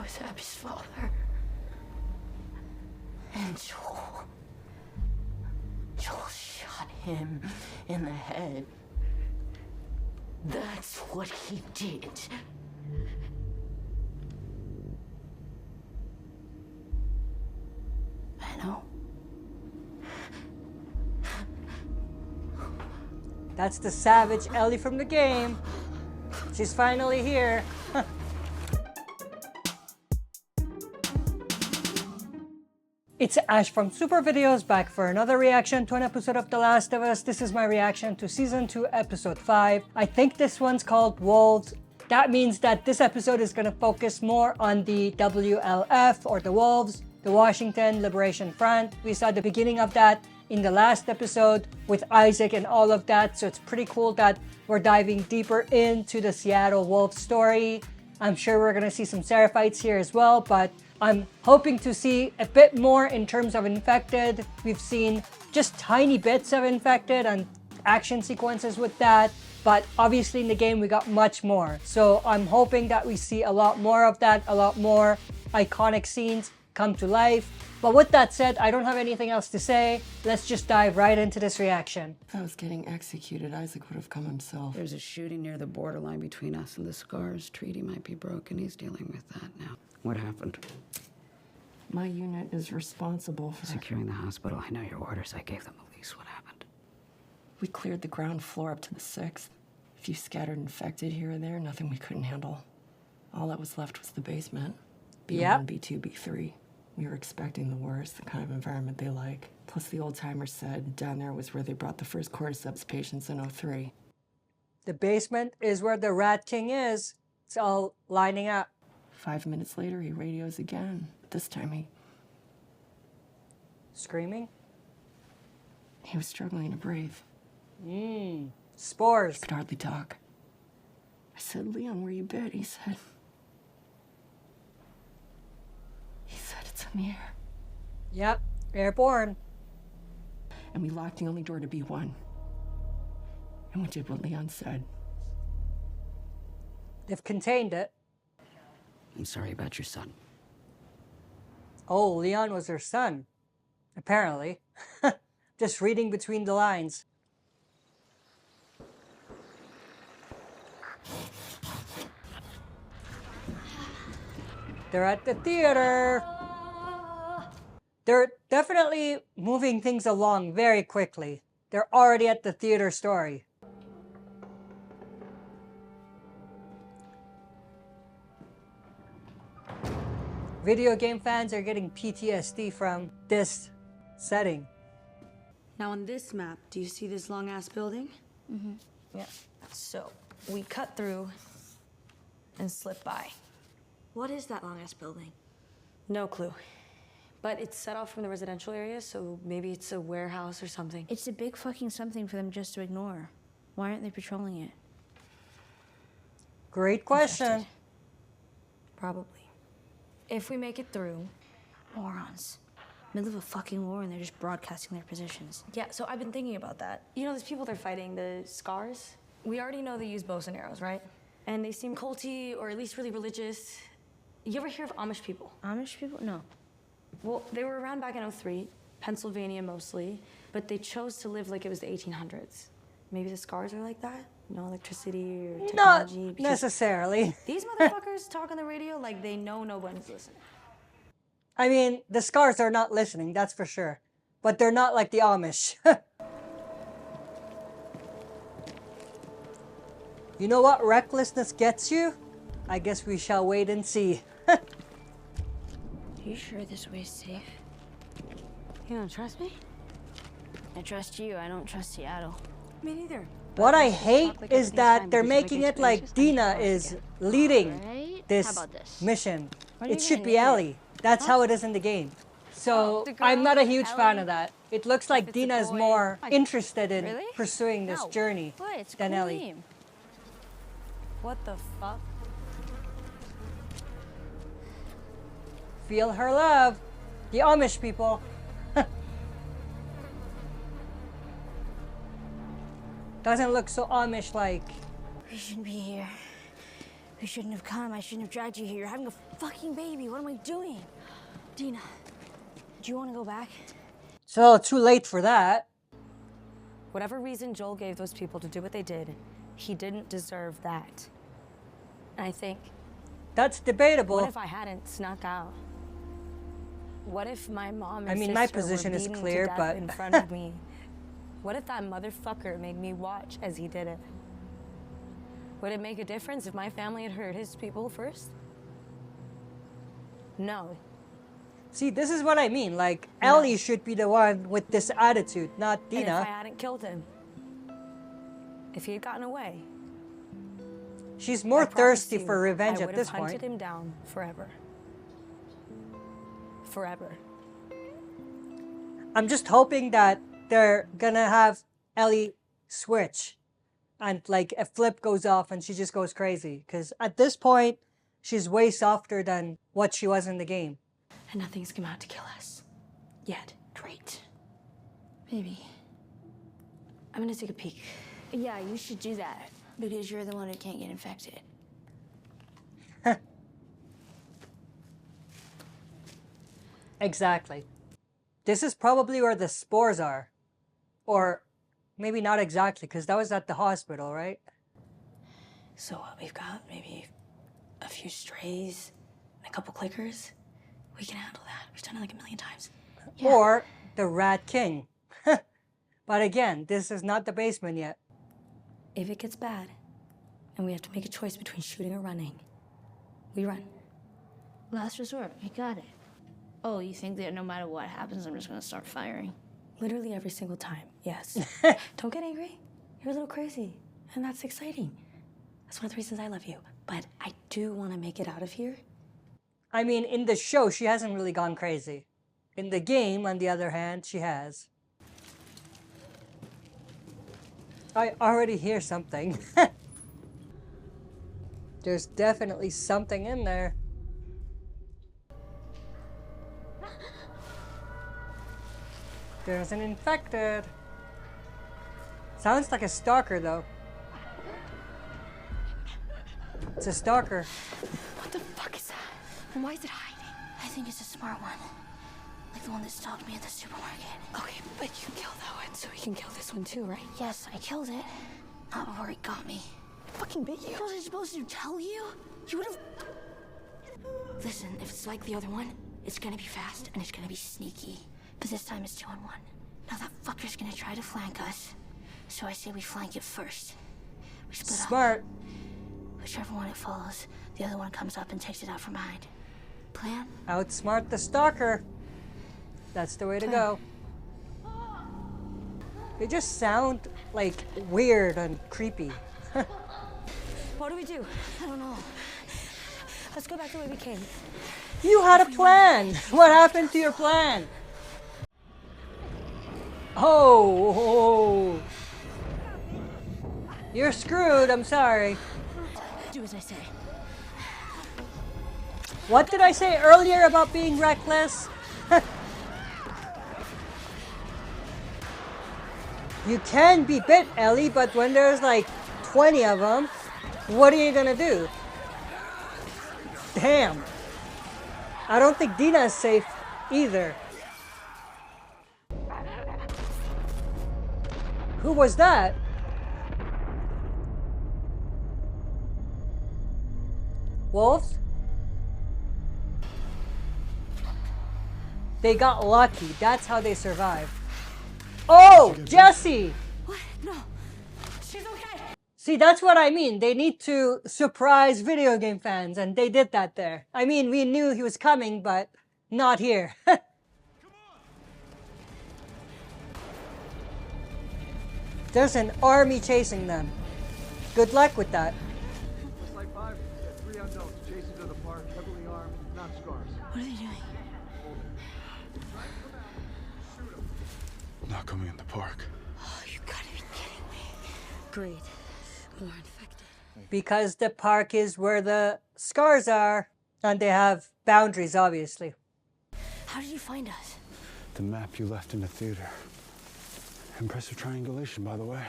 was Abby's father. And Joel shot him in the head. That's what he did. I know. That's the savage Ellie from the game. She's finally here. It's Ash from SuperVideos back for another reaction to an episode of The Last of Us. This is my reaction to Season 2, Episode 5. I think this one's called Wolves. That means that this episode is going to focus more on the WLF, or the Wolves, the Washington Liberation Front. We saw the beginning of that in the last episode with Isaac and all of that, so it's pretty cool that we're diving deeper into the Seattle Wolves story. I'm sure we're going to see some Seraphites here as well, but I'm hoping to see a bit more in terms of infected. We've seen just tiny bits of infected and action sequences with that, but obviously in the game we got much more. So I'm hoping that we see a lot more of that, a lot more iconic scenes come to life. But with that said, I don't have anything else to say. Let's just dive right into this reaction. If I was getting executed, Isaac would have come himself. There's a shooting near the borderline between us and the Scars. Treaty might be broken. He's dealing with that now. What happened? My unit is responsible for securing the hospital. I know your orders. I gave them the lease. What happened? We cleared the ground floor up to the 6th. A few scattered infected here and there. Nothing we couldn't handle. All that was left was the basement. B1, B2, B3. We were expecting the worst, the kind of environment they like. Plus the old-timers said down there was where they brought the first cordyceps patients in '03. The basement is where the Rat King is. It's all lining up. 5 minutes later, he radios again. This time Screaming? he was struggling to breathe. Spores. He could hardly talk. I said, Leon, where you bit? He said it's in the air. Yep, airborne. And we locked the only door to B1. And we did what Leon said. They've contained it. I'm sorry about your son. Oh, Leon was her son. Apparently. Just reading between the lines. They're at the theater. They're definitely moving things along very quickly. They're already at the theater story. Video game fans are getting PTSD from this setting. Now on this map, do you see this long-ass building? Mm-hmm. Yeah. So we cut through and slip by. What is that long-ass building? No clue. But it's set off from the residential area, so maybe it's a warehouse or something. It's a big fucking something for them just to ignore. Why aren't they patrolling it? Great question. Infected. Probably. If we make it through. Morons. Middle of a fucking war and they're just broadcasting their positions. Yeah, so I've been thinking about that. You know those people they're fighting, the Scars? We already know they use bows and arrows, right? And they seem culty, or at least really religious. You ever hear of Amish people? Amish people? No. Well, they were around back in '03, Pennsylvania mostly, but they chose to live like it was the 1800s. Maybe the Scars are like that? No electricity or technology? Not necessarily. These motherfuckers talk on the radio like they know nobody's listening. I mean, the Scars are not listening, that's for sure. But they're not like the Amish. You know what recklessness gets you? I guess we shall wait and see. Are you sure this way is safe? You don't trust me? I trust you, I don't trust Seattle. Me neither. What I hate is that they're making it like Dina is leading this mission. It should be Ellie. That's how it is in the game. So I'm not a huge fan of that. It looks like Dina is more interested in pursuing this journey than Ellie. What the fuck? Feel her love. The Amish people. Doesn't look so Amish-like. We shouldn't be here. You shouldn't have come. I shouldn't have dragged you here. You're having a fucking baby. What am I doing? Dina, do you want to go back? So too late for that. Whatever reason Joel gave those people to do what they did, he didn't deserve that. And I think, That's debatable. what if I hadn't snuck out? What if my mom and my sister position were is beaten clear, to death but in front of me? What if that motherfucker made me watch as he did it? Would it make a difference if my family had hurt his people first? No. See, this is what I mean. Like, Ellie should be the one with this attitude, not And if I Dina. hadn't killed him, if he had gotten away, She's more I promise thirsty you, for revenge I at would this have hunted point. him down forever. Forever. I'm just hoping that they're gonna have Ellie switch and like a flip goes off and she just goes crazy. Because at this point, she's way softer than what she was in the game. And nothing's come out to kill us. Yet. Great. Maybe. I'm gonna take a peek. Yeah, you should do that. Because you're the one who can't get infected. Exactly. This is probably where the spores are. Or maybe not exactly, because that was at the hospital, right? So we've got maybe a few strays and a couple clickers. We can handle that. We've done it like 1,000,000 times. Or the Rat King. But again, this is not the basement yet. If it gets bad, and we have to make a choice between shooting or running, we run. Last resort. You got it. Oh, you think that no matter what happens, I'm just gonna start firing? Literally every single time, yes. Don't get angry. You're a little crazy, and that's exciting. That's one of the reasons I love you. But I do want to make it out of here. I mean, in the show, she hasn't really gone crazy. In the game, on the other hand, she has. I already hear something. There's definitely something in there. There's an infected. Sounds like a stalker, though. It's a stalker. What the fuck is that? And why is it hiding? I think it's a smart one. Like the one that stalked me at the supermarket. Okay, but you killed that one, so we can kill this one too, right? Yes, I killed it. Not before it got me. It fucking bit you. What was I supposed to tell you? You would have. Listen, if it's like the other one, it's gonna be fast and it's gonna be sneaky. But this time it's 2-on-1. Now that fucker's gonna try to flank us. So I say we flank it first. We split up. Smart. Whichever one it follows, the other one comes up and takes it out from behind. Plan? Outsmart the stalker. That's the way to go. They just sound like weird and creepy. What do we do? I don't know. Let's go back the way we came. You had a plan. What happened to your plan? Oh, you're screwed. I'm sorry. Do as I say. What did I say earlier about being reckless? You can be bit, Ellie, but when there's like 20 of them, what are you gonna do? Damn. I don't think Dina is safe either. Who was that? Wolves? They got lucky. That's how they survived. Oh, Jesse! What? No. She's okay. See, that's what I mean. They need to surprise video game fans, and they did that there. I mean, we knew he was coming, but not here. There's an army chasing them. Good luck with that. Site 5, 3 unknowns chasing to the park, heavily armed, not scars. What are they doing? Not coming in the park. Oh, you gotta be kidding me. Great. More infected. Because the park is where the scars are, and they have boundaries, obviously. How did you find us? The map you left in the theater. Impressive triangulation, by the way.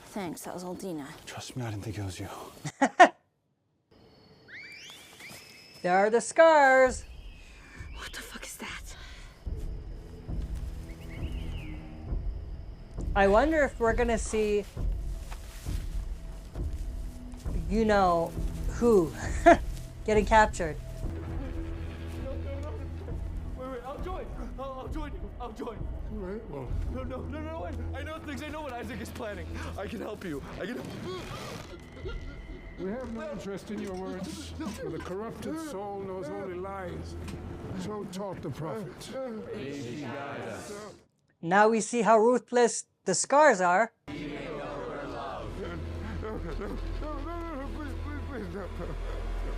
Thanks, that was all Dina. Trust me, I didn't think it was you. There are the scars. What the fuck is that? I wonder if we're gonna see, you know, who getting captured. Wait, I'll join. I'll join you. I'll join. All right, well, No, wait. I know things. I know what Isaac is planning. I can help you. we have no interest in your words, for the corrupted soul knows only lies. So taught the prophets. Now we see how ruthless the scars are. Please, no.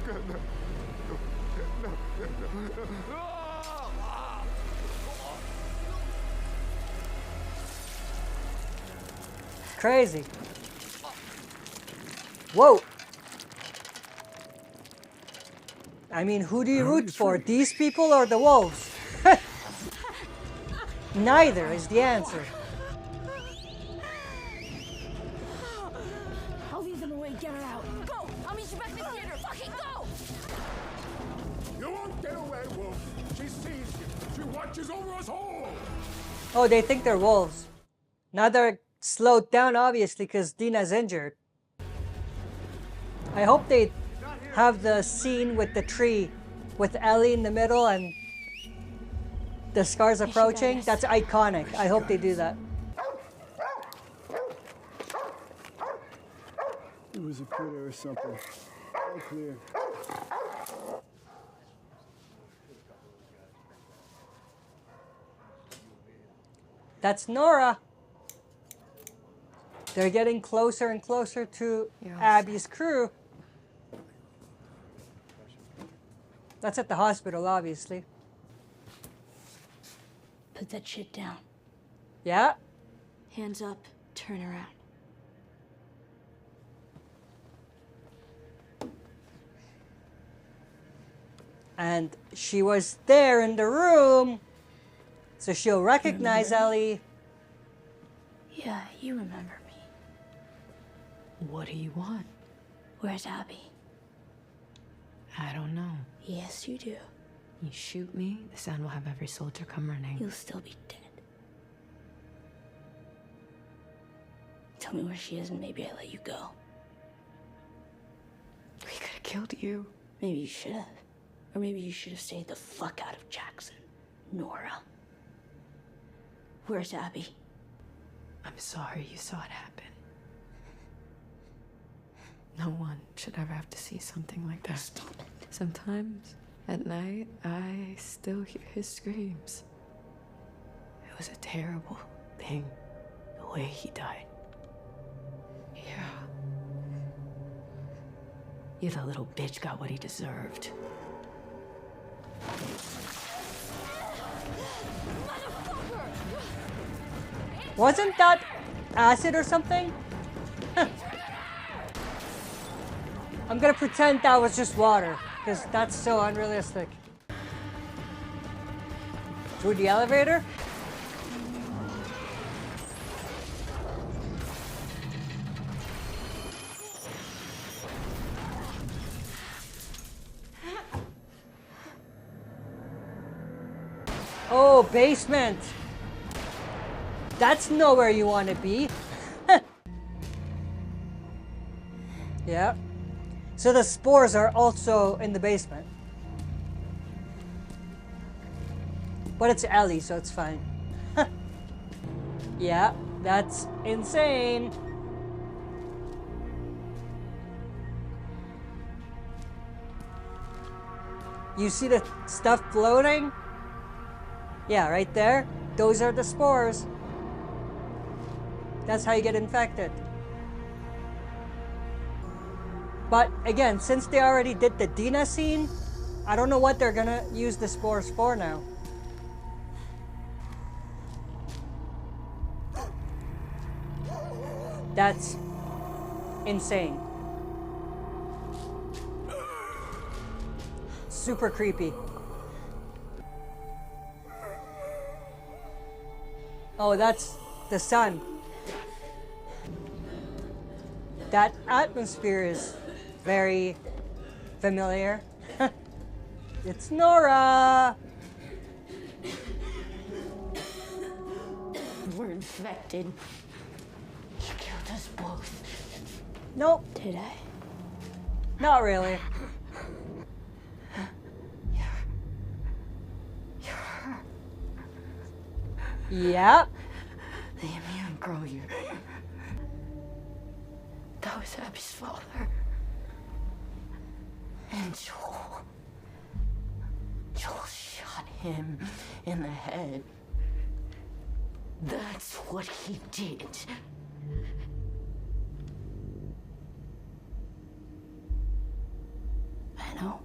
God, no. Crazy. Whoa. I mean, who do you root for? These people or the wolves? Neither is the answer. I'll leave them away. Get her out. Go! I'll meet you back in the theater. Fucking go! You won't get away, Wolf. She sees you. She watches over us all. Oh, they think they're wolves. Now they're slowed down, obviously, because Dina's injured. I hope they have the scene with the tree, with Ellie in the middle and the scars approaching. That's iconic. I hope they do that. It was a critter or something. All clear. That's Nora. They're getting closer and closer to Abby's crew. That's at the hospital, obviously. Put that shit down. Yeah. Hands up, turn around. And she was there in the room, so she'll recognize Ellie. Yeah, you remember me. What do you want? Where's Abby? I don't know. Yes, you do. You shoot me, the sound will have every soldier come running. You'll still be dead. Tell me where she is and maybe I let you go. We could have killed you. Maybe you should have. Or maybe you should have stayed the fuck out of Jackson. Nora. Where's Abby? I'm sorry you saw it happen. No one should ever have to see something like that. Stop it. Sometimes, at night, I still hear his screams. It was a terrible thing, the way he died. Yeah. You, the little bitch, got what he deserved. Wasn't that acid or something? I'm gonna pretend that was just water, because that's so unrealistic. Through the elevator? Oh, basement! That's nowhere you want to be. Yeah. So the spores are also in the basement. But it's Ellie, so it's fine. Yeah, that's insane. You see the stuff floating? Yeah, right there. Those are the spores. That's how you get infected. But again, since they already did the Dina scene, I don't know what they're gonna use the spores for now. That's insane. Super creepy. Oh, that's the sun. That atmosphere is very familiar. It's Nora! We're infected. You killed us both. Nope. Did I? Not really. You're her. Yep. The immune girl you. That was Abby's father. And Joel. Joel shot him in the head. That's what he did. I know.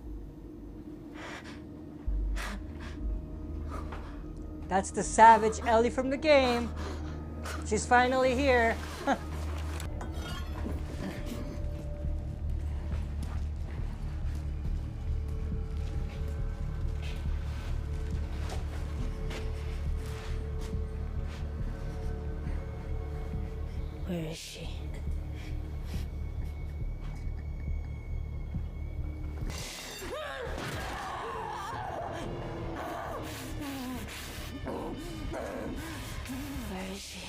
That's the savage Ellie from the game. She's finally here. Where is she? Where is she?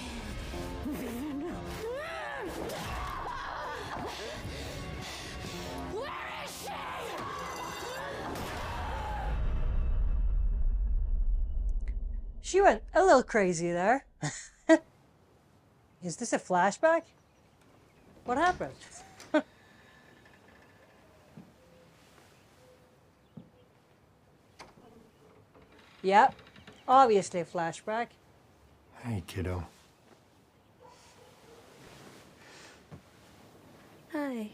Where is she? She went a little crazy there. Is this a flashback? What happened? Yep, obviously a flashback. Hey, kiddo. Hi.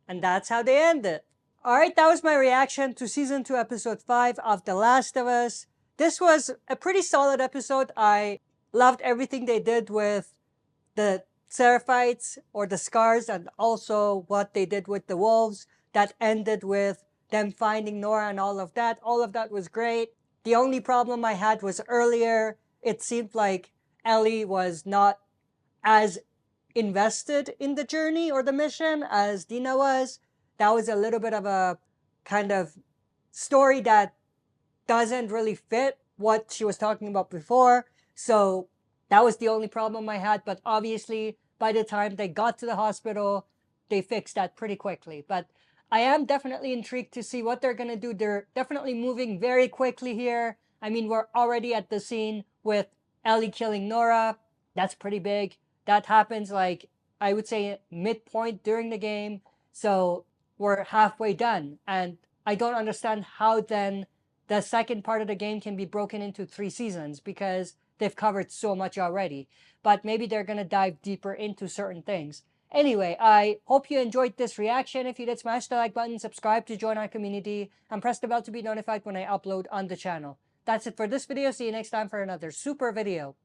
And that's how they end it. Alright, that was my reaction to Season 2, Episode 5 of The Last of Us. This was a pretty solid episode. I loved everything they did with the Seraphites or the Scars, and also what they did with the Wolves that ended with them finding Nora and all of that. All of that was great. The only problem I had was earlier, it seemed like Ellie was not as invested in the journey or the mission as Dina was. That was a little bit of a kind of story that doesn't really fit what she was talking about before. So that was the only problem I had. But obviously, by the time they got to the hospital, they fixed that pretty quickly. But I am definitely intrigued to see what they're going to do. They're definitely moving very quickly here. I mean, we're already at the scene with Ellie killing Nora. That's pretty big. That happens, like, I would say midpoint during the game. So we're halfway done. And I don't understand how then the second part of the game can be broken into 3 seasons, because they've covered so much already. But maybe they're going to dive deeper into certain things. Anyway, I hope you enjoyed this reaction. If you did, smash the like button, subscribe to join our community, and press the bell to be notified when I upload on the channel. That's it for this video. See you next time for another super video.